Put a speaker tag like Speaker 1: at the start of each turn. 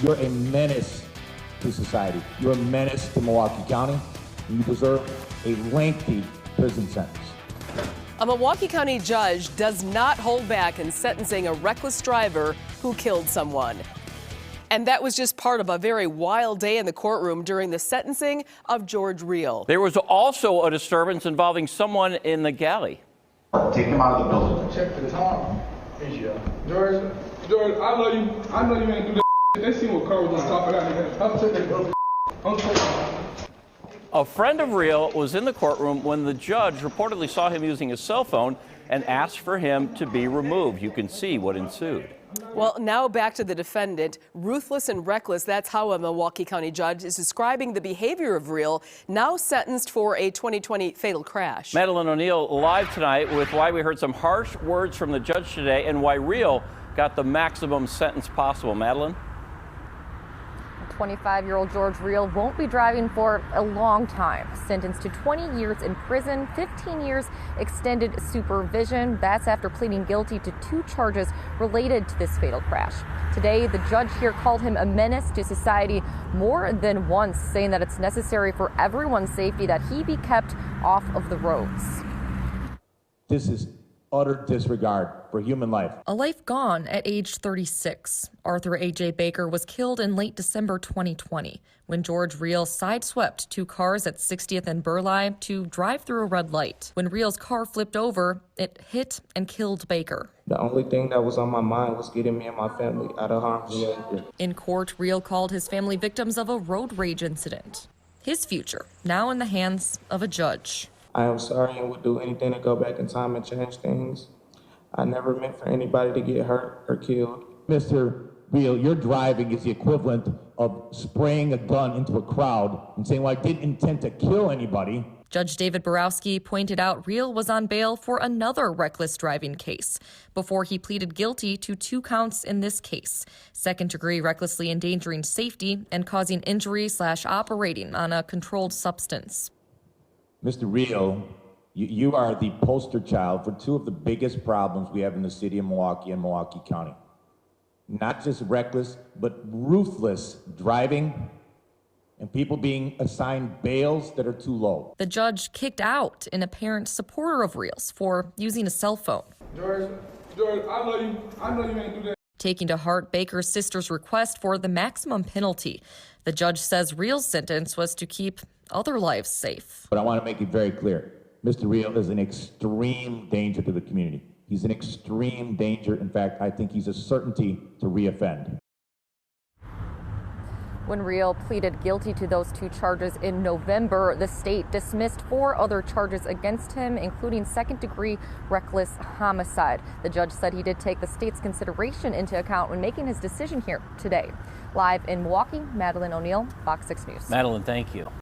Speaker 1: You're a menace to society. You're a menace to Milwaukee County, and you deserve a lengthy prison sentence.
Speaker 2: A Milwaukee County judge does not hold back in sentencing a reckless driver who killed someone. And that was just part of a very wild day in the courtroom during the sentencing of George Reel.
Speaker 3: There was also a disturbance involving someone in the galley.
Speaker 4: Take him out of the building.
Speaker 5: Check the time. George, I know you ain't do that. They seen what Carl was talking about.
Speaker 3: A friend of Reel was in the courtroom when the judge reportedly saw him using his cell phone and asked for him to be removed. You can see what ensued.
Speaker 2: Well, now back to the defendant. Ruthless and reckless, that's how a Milwaukee County judge is describing the behavior of Reel, now sentenced for a 2020 fatal crash.
Speaker 3: Madeline O'Neill live tonight with why we heard some harsh words from the judge today and why Reel got the maximum sentence possible. Madeline?
Speaker 6: 25-year-old George Reel won't be driving for a long time. Sentenced to 20 years in prison, 15 years extended supervision. That's after pleading guilty to 2 charges related to this fatal crash. Today, the judge here called him a menace to society more than once, saying that it's necessary for everyone's safety that he be kept off of the roads.
Speaker 1: This is utter disregard for human life.
Speaker 6: A life gone at age 36. Arthur A.J. Baker was killed in late December 2020 when George Reel sideswept 2 cars at 60th and Burleigh to drive through a red light. When Reel's car flipped over, it hit and killed Baker.
Speaker 7: The only thing that was on my mind was getting me and my family out of harm's way.
Speaker 6: In court, Reel called his family victims of a road rage incident. His future now in the hands of a judge.
Speaker 7: I am sorry and would do anything to go back in time and change things. I never meant for anybody to get hurt or killed.
Speaker 1: Mr. Reel, your driving is the equivalent of spraying a gun into a crowd and saying, well, I didn't intend to kill anybody.
Speaker 6: Judge David Borowski pointed out Reel was on bail for another reckless driving case before he pleaded guilty to 2 counts in this case: second-degree recklessly endangering safety and causing injury/operating on a controlled substance.
Speaker 1: Mr. Reel, you are the poster child for 2 of the biggest problems we have in the city of Milwaukee and Milwaukee County. Not just reckless, but ruthless driving and people being assigned bails that are too low.
Speaker 6: The judge kicked out an apparent supporter of Reel's for using a cell phone.
Speaker 5: George, I know you ain't do that.
Speaker 6: Taking to heart Baker's sister's request for the maximum penalty, the judge says Reel's sentence was to keep other lives safe.
Speaker 1: But I want to make it very clear. Mr. Reel is an extreme danger to the community. He's an extreme danger. In fact, I think he's a certainty to reoffend.
Speaker 6: When Reel pleaded guilty to those 2 charges in November, the state dismissed 4 other charges against him, including second-degree reckless homicide. The judge said he did take the state's consideration into account when making his decision here today. Live in Milwaukee, Madeline O'Neill, FOX 6 News.
Speaker 3: Madeline, thank you.